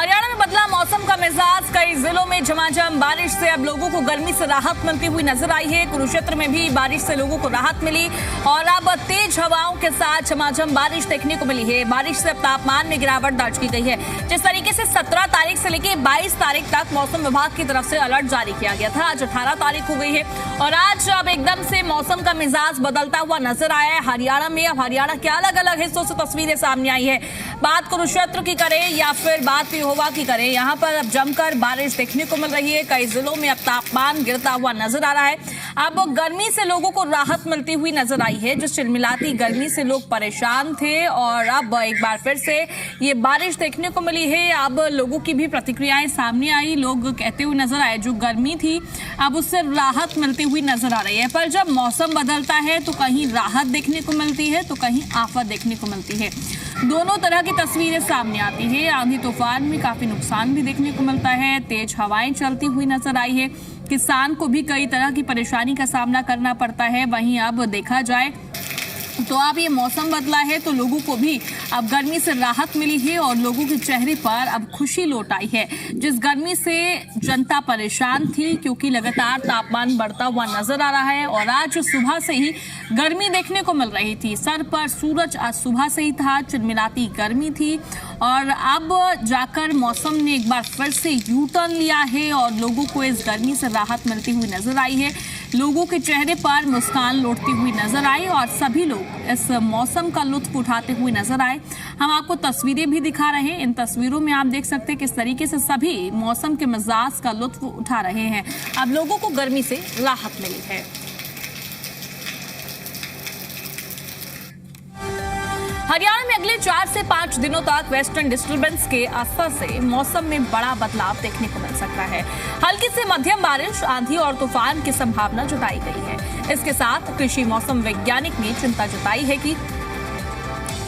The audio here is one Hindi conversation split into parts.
हरियाणा में बदला मौसम का मिजाज। कई जिलों में झमाझम बारिश से अब लोगों को गर्मी से राहत मिलती हुई नजर आई है। कुरुक्षेत्र में भी बारिश से लोगों को राहत मिली और अब तेज हवाओं के साथ झमाझम बारिश देखने को मिली है। बारिश से अब तापमान में गिरावट दर्ज की गई है। जिस तरीके से 17 तारीख से लेकर 22 तारीख तक मौसम विभाग की तरफ से अलर्ट जारी किया गया था, आज 18 तारीख हो गई है और आज अब एकदम से मौसम का मिजाज बदलता हुआ नजर आया है हरियाणा में। अब हरियाणा के अलग अलग हिस्सों से तस्वीरें सामने आई है। बात कुरुक्षेत्र की करें या फिर बात पिहोवा की करें, यहाँ पर अब जमकर बारिश देखने को मिल रही है। कई जिलों में अब तापमान गिरता हुआ नजर आ रहा है। अब गर्मी से लोगों को राहत मिलती हुई नजर आई है। जिस चिलमिलाती गर्मी से लोग परेशान थे और अब एक बार फिर से ये बारिश देखने को मिली है। अब लोगों की भी प्रतिक्रियाएं सामने आई। लोग कहते हुए नजर आए जो गर्मी थी अब उससे राहत मिलती हुई नजर आ रही है। पर जब मौसम बदलता है तो कहीं राहत देखने को मिलती है तो कहीं आफत देखने को मिलती है। दोनों तरह की तस्वीरें सामने आती है। आंधी तूफान में काफी नुकसान भी देखने को मिलता है। तेज हवाएं चलती हुई नजर आई है। किसान को भी कई तरह की परेशानी का सामना करना पड़ता है। वहीं अब देखा जाए तो अब ये मौसम बदला है तो लोगों को भी अब गर्मी से राहत मिली है और लोगों के चेहरे पर अब खुशी लौट आई है। जिस गर्मी से जनता परेशान थी क्योंकि लगातार तापमान बढ़ता हुआ नजर आ रहा है और आज सुबह से ही गर्मी देखने को मिल रही थी। सर पर सूरज आज सुबह से ही था, चिलमिलाती गर्मी थी और अब जाकर मौसम ने एक बार फिर से यू टर्न लिया है और लोगों को इस गर्मी से राहत मिलती हुई नजर आई है। लोगों के चेहरे पर मुस्कान लौटती हुई नजर आई और सभी लोग इस मौसम का लुत्फ उठाते हुए नजर आए। हम आपको तस्वीरें भी दिखा रहे हैं। इन तस्वीरों में आप देख सकते हैं किस तरीके से सभी मौसम के मिजाज का लुत्फ उठा रहे हैं। अब लोगों को गर्मी से राहत मिली है। हरियाणा में अगले 4 से 5 दिनों तक वेस्टर्न डिस्टर्बेंस के असर से मौसम में बड़ा बदलाव देखने को मिल सकता है। हल्की से मध्यम बारिश, आंधी और तूफान की संभावना जताई गई है। इसके साथ कृषि मौसम वैज्ञानिक ने चिंता जताई है कि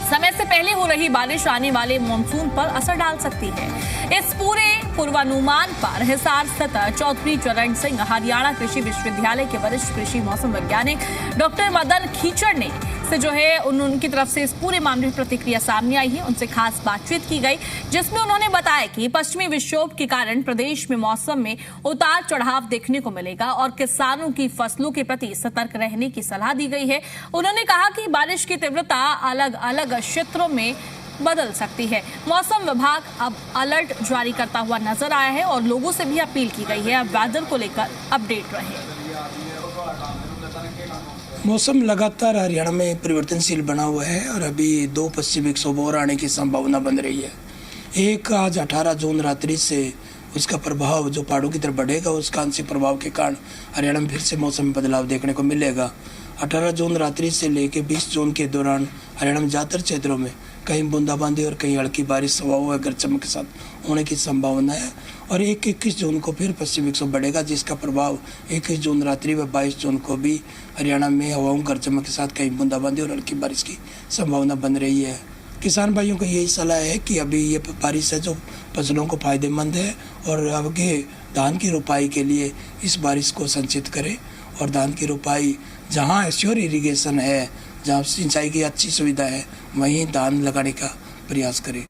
समय से पहले हो रही बारिश आने वाले मानसून पर असर डाल सकती है। इस पूरे पूर्वानुमान पर हिसार स्थित चौधरी चरण सिंह हरियाणा कृषि विश्वविद्यालय के वरिष्ठ कृषि मौसम वैज्ञानिक डॉक्टर मदन खीचड़ ने से जो है उनकी तरफ से इस पूरे मामले में प्रतिक्रिया सामने आई है। उनसे खास बातचीत की गई जिसमें उन्होंने बताया कि पश्चिमी विक्षोभ के कारण प्रदेश में मौसम में उतार चढ़ाव देखने को मिलेगा और किसानों की फसलों के प्रति सतर्क रहने की सलाह दी गई है। उन्होंने कहा कि बारिश की तीव्रता अलग अलग क्षेत्रों में बदल सकती है। मौसम विभाग अब अलर्ट जारी करता हुआ नजर आया है और लोगों से भी अपील की गई है अब वेदर को लेकर अपडेट रहे। मौसम लगातार हरियाणा में परिवर्तनशील बना हुआ है और अभी 2 पश्चिमी विक्षोभ और आने की संभावना बन रही है। एक आज 18 जून रात्रि से उसका प्रभाव जो पहाड़ों की तरफ बढ़ेगा, उसका आंशिक प्रभाव के कारण हरियाणा में फिर से मौसम में बदलाव देखने को मिलेगा। 18 जून रात्रि से लेकर 20 जून के दौरान हरियाणा में ज़्यादातर क्षेत्रों में कहीं बूंदाबांदी और कहीं हल्की बारिश हवा गरज चमक के साथ होने की संभावना है और 21 जून को फिर पश्चिमी विक्षोभ बढ़ेगा जिसका प्रभाव 21 जून रात्रि व 22 जून को भी हरियाणा में हवाओं गरज चमक के साथ कहीं बूंदाबांदी और हल्की बारिश की संभावना बन रही है। किसान भाइयों को यही सलाह है कि अभी ये बारिश है जो फसलों को फायदेमंद है और आगे धान की रोपाई के लिए इस बारिश को संचित करें और धान की रोपाई जहाँ एश्योर इरिगेशन है, जहाँ सिंचाई की अच्छी सुविधा है, वहीं धान लगाने का प्रयास करें।